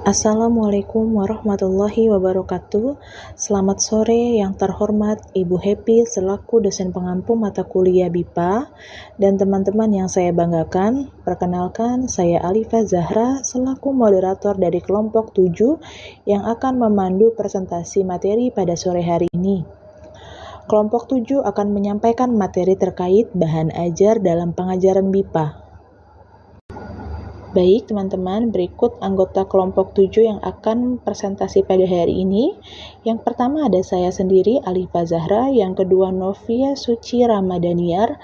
Assalamualaikum warahmatullahi wabarakatuh. Selamat sore yang terhormat Ibu Happy selaku dosen pengampu mata kuliah BIPA dan teman-teman yang saya banggakan. Perkenalkan, saya Alifa Zahra selaku moderator dari kelompok 7 yang akan memandu presentasi materi pada sore hari ini. Kelompok 7 akan menyampaikan materi terkait bahan ajar dalam pengajaran BIPA. Baik, teman-teman, berikut anggota kelompok 7 yang akan presentasi pada hari ini. Yang pertama ada saya sendiri, Alifa Zahra. Yang kedua, Novia Suci Ramadaniar.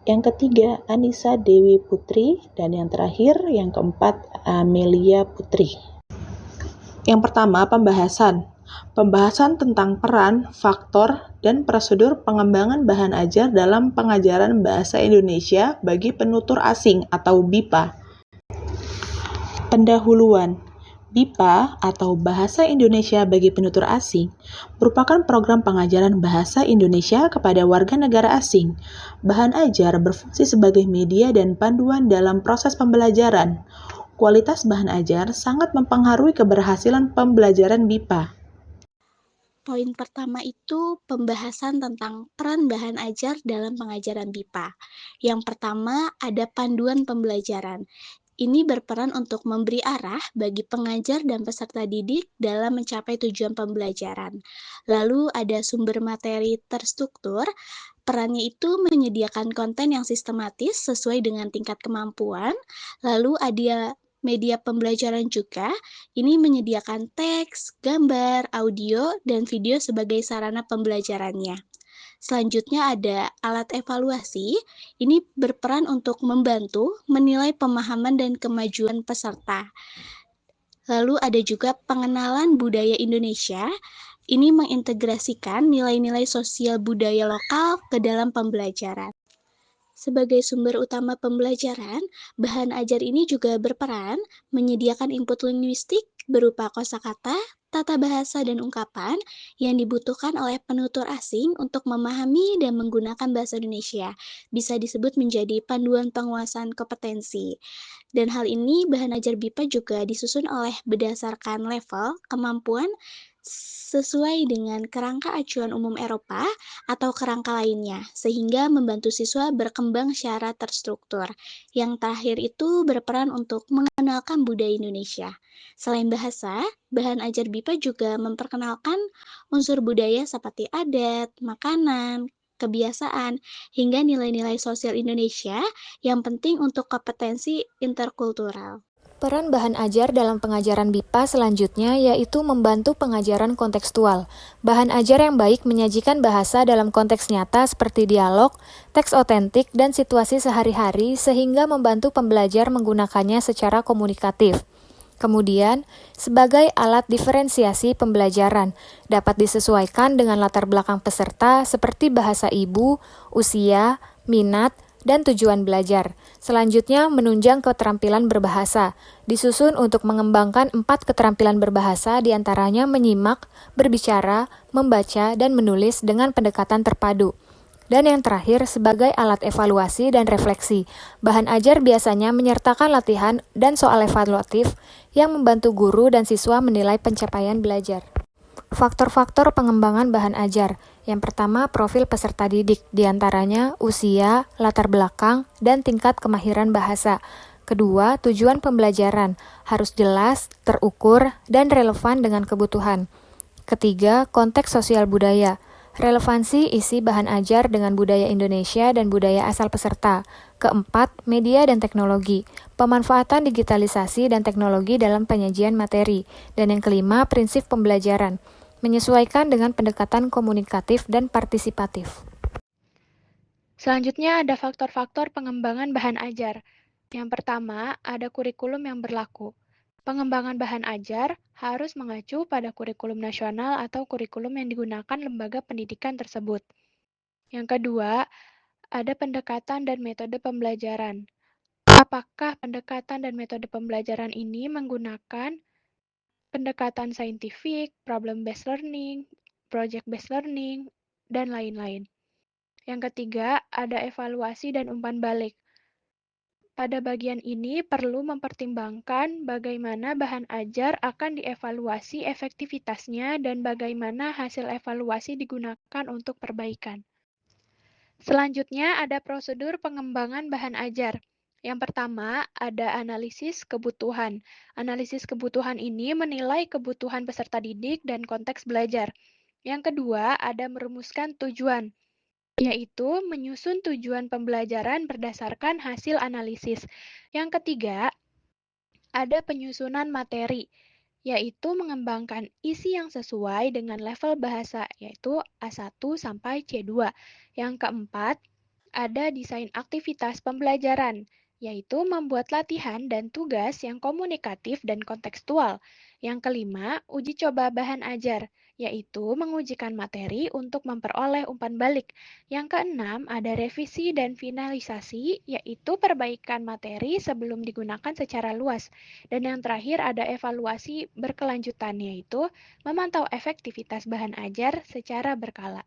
Yang ketiga, Anissa Dewi Putri. Dan yang terakhir, yang keempat, Amelia Putri. Yang pertama, pembahasan. Pembahasan tentang peran, faktor, dan prosedur pengembangan bahan ajar dalam pengajaran bahasa Indonesia bagi penutur asing atau BIPA. Pendahuluan. BIPA atau Bahasa Indonesia bagi Penutur Asing merupakan program pengajaran bahasa Indonesia kepada warga negara asing. Bahan ajar berfungsi sebagai media dan panduan dalam proses pembelajaran. Kualitas bahan ajar sangat mempengaruhi keberhasilan pembelajaran BIPA. Poin pertama itu pembahasan tentang peran bahan ajar dalam pengajaran BIPA. Yang pertama ada panduan pembelajaran. Ini berperan untuk memberi arah bagi pengajar dan peserta didik dalam mencapai tujuan pembelajaran. Lalu ada sumber materi terstruktur. Perannya itu menyediakan konten yang sistematis sesuai dengan tingkat kemampuan. Lalu ada media pembelajaran juga. Ini menyediakan teks, gambar, audio, dan video sebagai sarana pembelajarannya. Selanjutnya ada alat evaluasi. Ini berperan untuk membantu menilai pemahaman dan kemajuan peserta. Lalu ada juga pengenalan budaya Indonesia. Ini mengintegrasikan nilai-nilai sosial budaya lokal ke dalam pembelajaran. Sebagai sumber utama pembelajaran, bahan ajar ini juga berperan menyediakan input linguistik berupa kosakata, tata bahasa, dan ungkapan yang dibutuhkan oleh penutur asing untuk memahami dan menggunakan bahasa Indonesia. Bisa disebut menjadi panduan penguasaan kompetensi. Dan hal ini bahan ajar BIPA juga disusun oleh berdasarkan level kemampuan sesuai dengan kerangka acuan umum Eropa atau kerangka lainnya, sehingga membantu siswa berkembang secara terstruktur. Yang terakhir itu berperan untuk mengenalkan budaya Indonesia. Selain bahasa, bahan ajar BIPA juga memperkenalkan unsur budaya seperti adat, makanan, kebiasaan, hingga nilai-nilai sosial Indonesia yang penting untuk kompetensi interkultural. Peran bahan ajar dalam pengajaran BIPA selanjutnya yaitu membantu pengajaran kontekstual. Bahan ajar yang baik menyajikan bahasa dalam konteks nyata seperti dialog, teks otentik, dan situasi sehari-hari sehingga membantu pembelajar menggunakannya secara komunikatif. Kemudian, sebagai alat diferensiasi pembelajaran, dapat disesuaikan dengan latar belakang peserta seperti bahasa ibu, usia, minat, dan tujuan belajar. Selanjutnya, menunjang keterampilan berbahasa. Disusun untuk mengembangkan 4 keterampilan berbahasa, diantaranya menyimak, berbicara, membaca, dan menulis dengan pendekatan terpadu. Dan yang terakhir, sebagai alat evaluasi dan refleksi. Bahan ajar biasanya menyertakan latihan dan soal evaluatif yang membantu guru dan siswa menilai pencapaian belajar. Faktor-faktor pengembangan bahan ajar. Yang pertama, profil peserta didik, diantaranya usia, latar belakang, dan tingkat kemahiran bahasa. Kedua, tujuan pembelajaran, harus jelas, terukur, dan relevan dengan kebutuhan. Ketiga, konteks sosial budaya, relevansi isi bahan ajar dengan budaya Indonesia dan budaya asal peserta. Keempat, media dan teknologi, pemanfaatan digitalisasi dan teknologi dalam penyajian materi. Dan yang kelima, prinsip pembelajaran, menyesuaikan dengan pendekatan komunikatif dan partisipatif. Selanjutnya ada faktor-faktor pengembangan bahan ajar. Yang pertama, ada kurikulum yang berlaku. Pengembangan bahan ajar harus mengacu pada kurikulum nasional atau kurikulum yang digunakan lembaga pendidikan tersebut. Yang kedua, ada pendekatan dan metode pembelajaran. Apakah pendekatan dan metode pembelajaran ini menggunakan pendekatan saintifik, problem-based learning, project-based learning, dan lain-lain. Yang ketiga, ada evaluasi dan umpan balik. Pada bagian ini perlu mempertimbangkan bagaimana bahan ajar akan dievaluasi efektivitasnya dan bagaimana hasil evaluasi digunakan untuk perbaikan. Selanjutnya ada prosedur pengembangan bahan ajar. Yang pertama, ada analisis kebutuhan. Analisis kebutuhan ini menilai kebutuhan peserta didik dan konteks belajar. Yang kedua, ada merumuskan tujuan, yaitu menyusun tujuan pembelajaran berdasarkan hasil analisis. Yang ketiga, ada penyusunan materi, yaitu mengembangkan isi yang sesuai dengan level bahasa, yaitu A1 sampai C2. Yang keempat, ada desain aktivitas pembelajaran, yaitu membuat latihan dan tugas yang komunikatif dan kontekstual. Yang kelima, uji coba bahan ajar, yaitu mengujikan materi untuk memperoleh umpan balik. Yang keenam, ada revisi dan finalisasi, yaitu perbaikan materi sebelum digunakan secara luas. Dan yang terakhir, ada evaluasi berkelanjutan, yaitu memantau efektivitas bahan ajar secara berkala.